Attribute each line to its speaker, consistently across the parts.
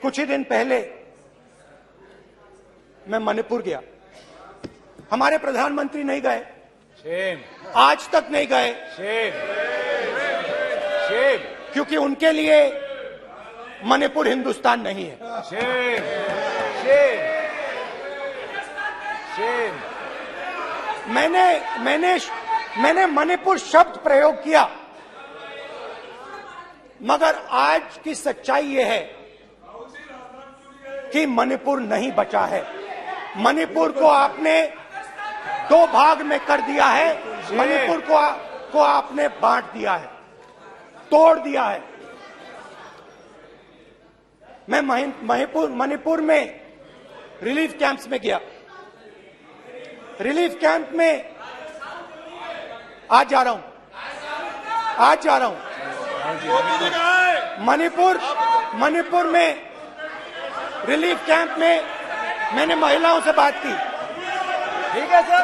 Speaker 1: कुछ ही दिन पहले मैं मणिपुर गया। हमारे प्रधानमंत्री नहीं गए, आज तक नहीं गए, क्योंकि उनके लिए मणिपुर हिंदुस्तान नहीं है। मैंने मणिपुर शब्द प्रयोग किया, मगर आज की सच्चाई यह है कि मणिपुर नहीं बचा है। मणिपुर को आपने दो भाग में कर दिया है। मणिपुर को आपने बांट दिया है, तोड़ दिया है। मैं मणिपुर में रिलीफ कैंप्स में गया। रिलीफ कैंप में आज जा रहा हूं। मणिपुर में रिलीफ कैंप में मैंने महिलाओं से बात की।
Speaker 2: ठीक है sir,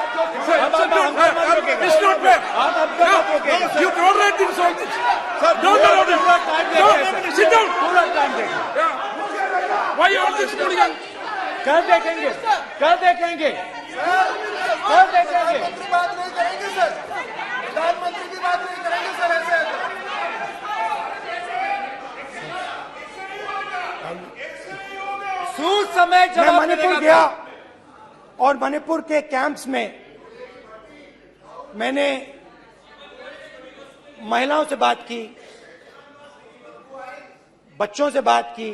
Speaker 2: you tolerate insult. Sir, don't allow this. Sit down. Why you all this hooligan?
Speaker 3: कल देखेंगे।
Speaker 4: बात नहीं करेंगे सर, प्रधानमंत्री की बात नहीं करेंगे सर। ऐसे
Speaker 3: समय
Speaker 1: मैं मणिपुर गया और मणिपुर के कैंप्स में मैंने महिलाओं से बात की, बच्चों से बात की,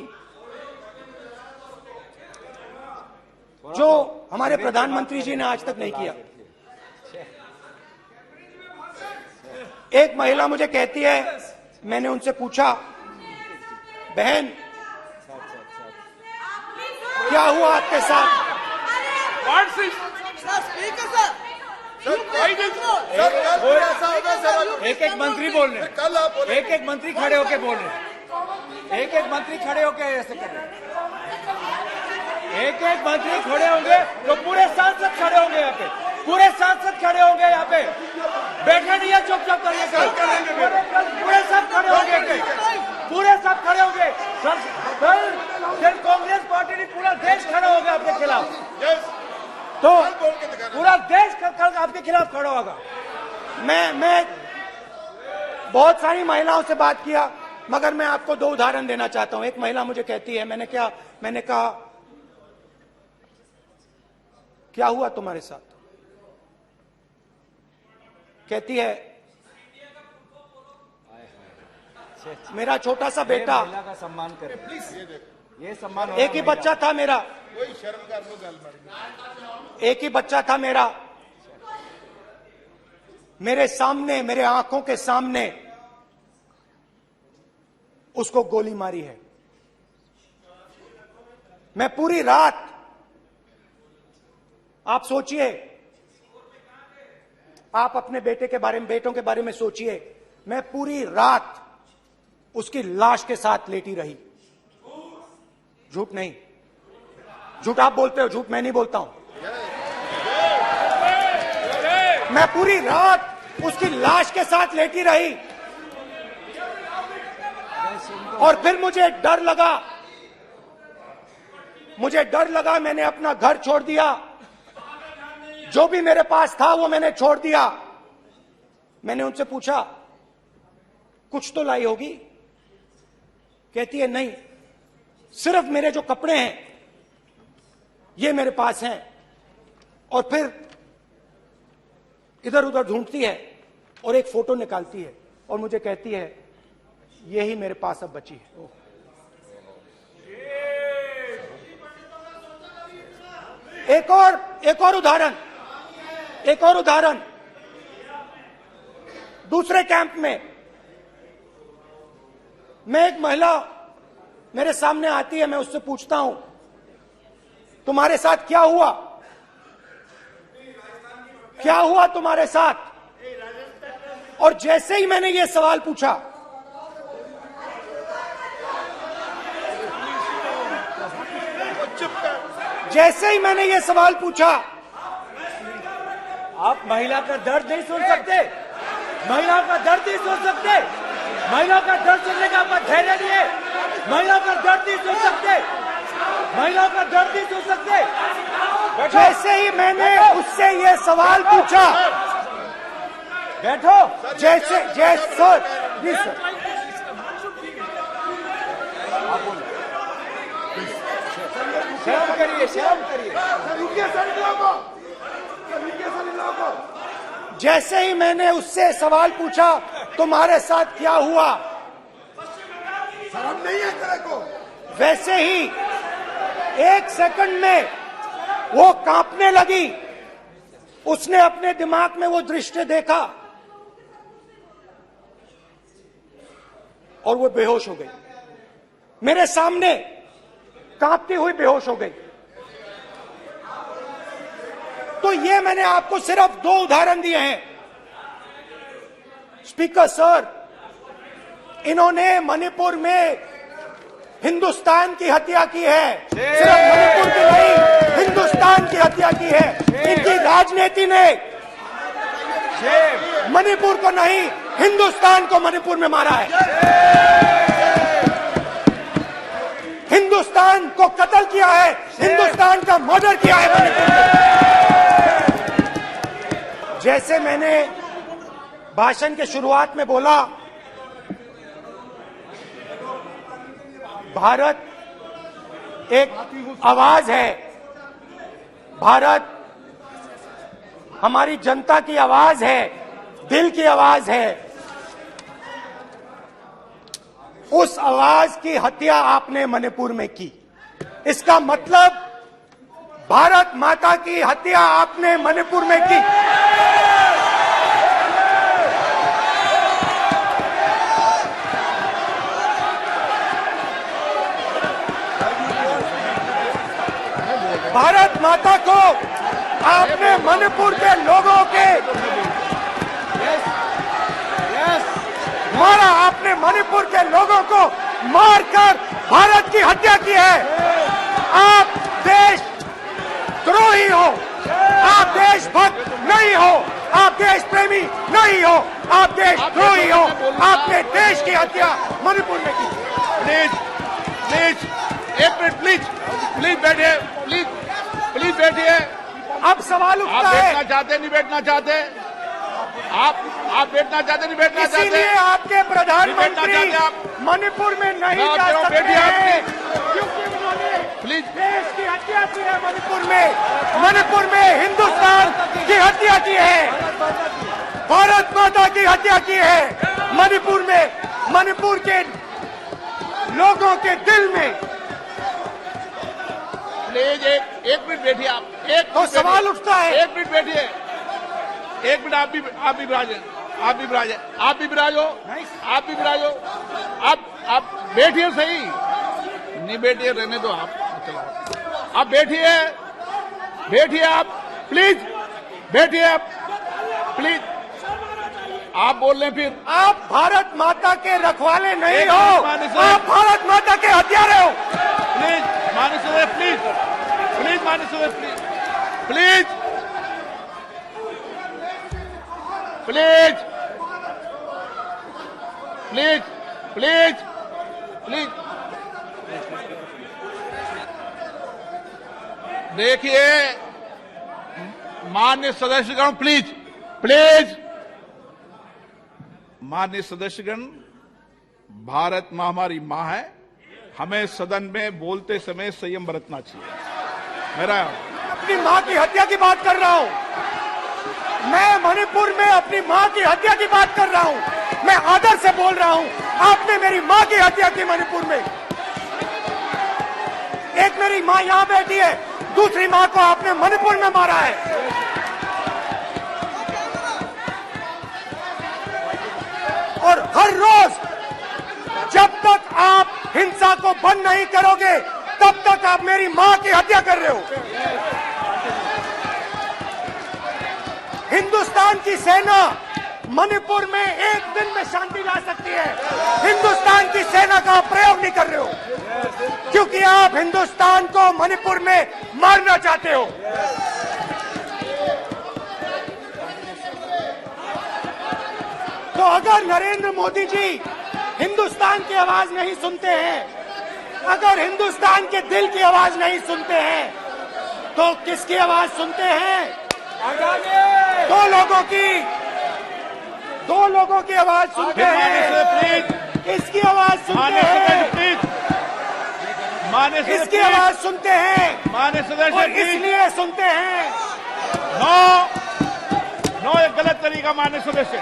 Speaker 1: जो हमारे प्रधानमंत्री जी ने आज तक नहीं किया। एक महिला मुझे कहती है, मैंने उनसे पूछा, बहन क्या हुआ आपके साथ?
Speaker 3: एक मंत्री बोल रहे, एक मंत्री खड़े होके बोल रहे, एक मंत्री खड़े होके ऐसे कर रहे, एक मंत्री खड़े होंगे तो पूरे सांसद खड़े होंगे यहाँ पे, पूरे सांसद खड़े होंगे यहाँ पे। बैठे नहीं है, चुपचाप करिए। पूरे सब खड़े होंगे, पूरे सब खड़े होंगे। कल कांग्रेस पार्टी ने पूरा देश खड़ा होगा आपके खिलाफ, तो पूरा देश कल आपके खिलाफ खड़ा होगा। मैं बहुत सारी महिलाओं से बात किया, मगर मैं आपको दो उदाहरण देना चाहता हूं। एक महिला मुझे कहती है, मैंने कहा क्या हुआ तुम्हारे साथ? कहती है, मेरा छोटा सा बेटा, महिला का सम्मान करें प्लीज, ये सम्मान।
Speaker 1: एक ही बच्चा था मेरा,
Speaker 4: कोई शर्म कर लो गल
Speaker 1: एक ही बच्चा था मेरा, मेरे सामने, मेरे आंखों के सामने उसको गोली मारी है। मैं पूरी रात, आप सोचिए, आप अपने बेटों के बारे में सोचिए, मैं पूरी रात उसकी लाश के साथ लेटी रही। झूठ नहीं, झूठ आप बोलते हो, झूठ मैं नहीं बोलता हूं। मैं पूरी रात उसकी लाश के साथ लेटी रही और फिर मुझे डर लगा, मैंने अपना घर छोड़ दिया, जो भी मेरे पास था वो मैंने छोड़ दिया। मैंने उनसे पूछा, कुछ तो लाई होगी? कहती है, नहीं, सिर्फ मेरे जो कपड़े हैं ये मेरे पास हैं। और फिर इधर उधर ढूंढती है और एक फोटो निकालती है और मुझे कहती है, यही मेरे पास अब बची है। एक और उदाहरण, दूसरे कैंप में मैं, एक महिला मेरे सामने आती है, मैं उससे पूछता हूं, तुम्हारे साथ क्या हुआ? क्या हुआ तुम्हारे साथ? और जैसे ही मैंने ये सवाल पूछा, जैसे ही मैंने ये सवाल पूछा,
Speaker 3: आप महिला का दर्द नहीं सुन सकते, महिला का दर्द नहीं सुन सकते, महिला का दर्द सुनने का आपका धैर्य नहीं है, महिला का दर्द नहीं सुन सकते, महिला का दर्द नहीं सुन सकते।
Speaker 1: जैसे ही मैंने उससे ये सवाल पूछा,
Speaker 3: बैठो।
Speaker 1: जैसे सर प्लीज सर,
Speaker 3: शर्म करिए, शर्म करिए।
Speaker 1: जैसे ही मैंने उससे सवाल पूछा तुम्हारे साथ क्या हुआ,
Speaker 4: शर्म नहीं है तेरे को?
Speaker 1: वैसे ही 1 सेकंड में वो कांपने लगी। उसने अपने दिमाग में वो दृश्य देखा और वो बेहोश हो गई। मेरे सामने कांपती हुई बेहोश हो गई। तो ये मैंने आपको सिर्फ 2 उदाहरण दिए हैं। स्पीकर सर, इन्होंने मणिपुर में हिंदुस्तान की हत्या की है। सिर्फ मणिपुर की नहीं, हिंदुस्तान की हत्या की है। इनकी राजनीति ने मणिपुर को नहीं, हिंदुस्तान को मणिपुर में मारा है। हिंदुस्तान को कत्ल किया है, हिंदुस्तान का मर्डर किया है मणिपुर में। जैसे मैंने भाषण के शुरुआत में बोला, भारत एक आवाज है। भारत हमारी जनता की आवाज है, दिल की आवाज है। उस आवाज की हत्या आपने मणिपुर में की। इसका मतलब भारत माता की हत्या आपने मणिपुर में की। भारत माता को आपने मणिपुर के लोगों के मारा। आपने मणिपुर के लोगों को मारकर भारत की हत्या की है। आप देश द्रोही हो, आप देशभक्त नहीं हो, आप देश प्रेमी नहीं हो, आप देशद्रोही हो। आपने देश की हत्या मणिपुर में की।
Speaker 2: Please please 1 minute, please please बैठिए, प्लीज प्लीज बैठिए।
Speaker 1: अब सवाल
Speaker 2: आप
Speaker 1: उठता है,
Speaker 2: बैठना चाहते नहीं बैठना चाहते? आप बैठना चाहते नहीं बैठना चाहते?
Speaker 1: इसीलिए आपके प्रधानमंत्री
Speaker 2: बैठना चाहते आप?
Speaker 1: मणिपुर में नहीं
Speaker 2: मैं
Speaker 1: जा
Speaker 2: कह रहा हूं,
Speaker 1: सकते
Speaker 2: बैठिए
Speaker 1: हैं,
Speaker 2: आप
Speaker 1: क्योंकि उन्होंने
Speaker 2: प्लीज।
Speaker 1: देश की हत्या की है। मणिपुर में हिंदुस्तान की हत्या की है, भारत माता की हत्या की है। मणिपुर में, मणिपुर के लोगों के दिल में।
Speaker 2: प्लीज एक मिनट बैठिए आप।
Speaker 1: तो सवाल उठता है,
Speaker 2: 1 मिनट बैठिए, 1 मिनट। आप भी विराजे, आप भी विराजे, आप भी विराजो, आप भी विराजो। आप बैठिए सही, नहीं बैठिए रहने दो। आप चलो, आप बैठिए, बैठिए आप प्लीज, बैठिए आप प्लीज। आप बोल रहे फिर
Speaker 1: आप भारत माता के रखवाले नहीं
Speaker 2: एक
Speaker 1: हो,
Speaker 2: मिनट माननीय सर।
Speaker 1: आप भारत माता के हत्यारे हो।
Speaker 2: प्लीज माननीय सदस्य, प्लीज प्लीज माननीय सदस्य, please please please please please. देखिए माननीय सदस्यगण, प्लीज प्लीज। माननीय सदस्यगण, भारत मां हमारी मां है। हमें सदन में बोलते समय संयम बरतना चाहिए। मेरा
Speaker 1: अपनी मां की हत्या की बात कर रहा हूं। मैं मणिपुर में अपनी मां की हत्या की बात कर रहा हूं। मैं आदर से बोल रहा हूं। आपने मेरी मां की हत्या की मणिपुर में। एक मेरी मां यहां बैठी है, दूसरी मां को आपने मणिपुर में मारा है। और हर रोज जब तक आप हिंसा को बंद नहीं करोगे, तब तक आप मेरी मां की हत्या कर रहे हो। हिंदुस्तान की सेना मणिपुर में एक दिन में शांति ला सकती है। हिंदुस्तान की सेना का प्रयोग नहीं कर रहे हो, क्योंकि आप हिंदुस्तान को मणिपुर में मारना चाहते हो। तो अगर नरेंद्र मोदी जी हिंदुस्तान की आवाज नहीं सुनते हैं, अगर हिंदुस्तान के दिल की आवाज नहीं सुनते हैं तो किसकी आवाज सुनते हैं? दो लोगों की आवाज सुनते हैं।
Speaker 2: प्लीज
Speaker 1: इसकी आवाज सुनते
Speaker 2: मान्य
Speaker 1: हैं,
Speaker 2: सदस्य प्लीज, मान्य सदस्य
Speaker 1: इसकी आवाज सुनते हैं
Speaker 2: मान्य सदस्य
Speaker 1: और
Speaker 2: प्लीज।
Speaker 1: इसलिए सुनते हैं।
Speaker 2: नो ये गलत तरीका मान्य सदस्य,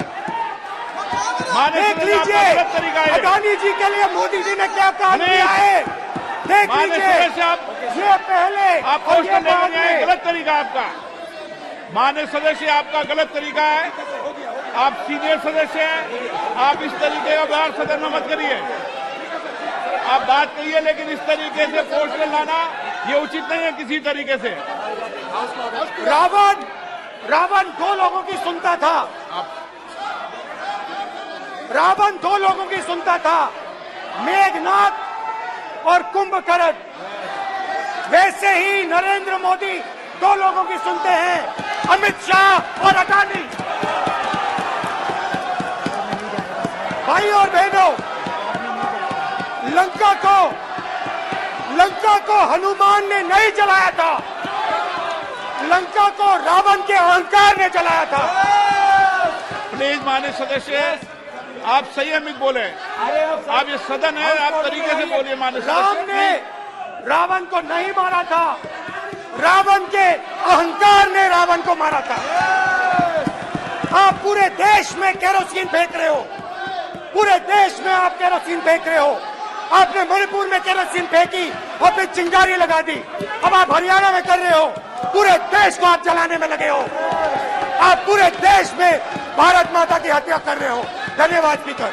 Speaker 2: मान्य
Speaker 1: देख
Speaker 2: सदस्य आपका
Speaker 1: लीजिए
Speaker 2: गलत तरीका है।
Speaker 1: अडानी जी के लिए मोदी जी ने क्या काम
Speaker 2: नहीं।
Speaker 1: किया है, देख
Speaker 2: मान्य
Speaker 1: लीजिए।
Speaker 2: सदस्य आप
Speaker 1: ये पहले
Speaker 2: आप
Speaker 1: और
Speaker 2: क्वेश्चन
Speaker 1: ये
Speaker 2: लेने
Speaker 1: बाद
Speaker 2: में आए,
Speaker 1: में।
Speaker 2: गलत तरीका आपका। मान्य सदस्य आपका गलत तरीका है, आप सीनियर सदस्य हैं, आप इस तरीके का व्यवहार सदन में मत करिए। आप बात करिए लेकिन इस तरीके से पोस्टर लाना ये उचित नहीं है किसी तरीके से।
Speaker 1: रावण दो लोगों की सुनता था, रावण दो लोगों की सुनता था, मेघनाथ और कुंभकर्ण। वैसे ही नरेंद्र मोदी दो लोगों की सुनते हैं, अमित शाह और अडानी। भाई और बहनों, लंका को हनुमान ने नहीं जलाया था, लंका को रावण के अहंकार ने जलाया था।
Speaker 2: प्लीज मान्य सदस्य आप संयमित बोले, आप ये सदन है, आप तरीके से बोलिए। मान्य
Speaker 1: राम
Speaker 2: सदस्य
Speaker 1: ने रावण को नहीं मारा था, रावण के अहंकार ने रावण को मारा था। आप पूरे देश में केरोसिन फेंक रहे हो, पूरे देश में आप केरोसिन फेंक रहे हो। आपने मणिपुर में केरोसिन फेंकी और फिर चिंगारी लगा दी, अब आप हरियाणा में कर रहे हो। पूरे देश को आप जलाने में लगे हो, आप पूरे देश में भारत माता की हत्या कर रहे हो। धन्यवाद स्पीकर।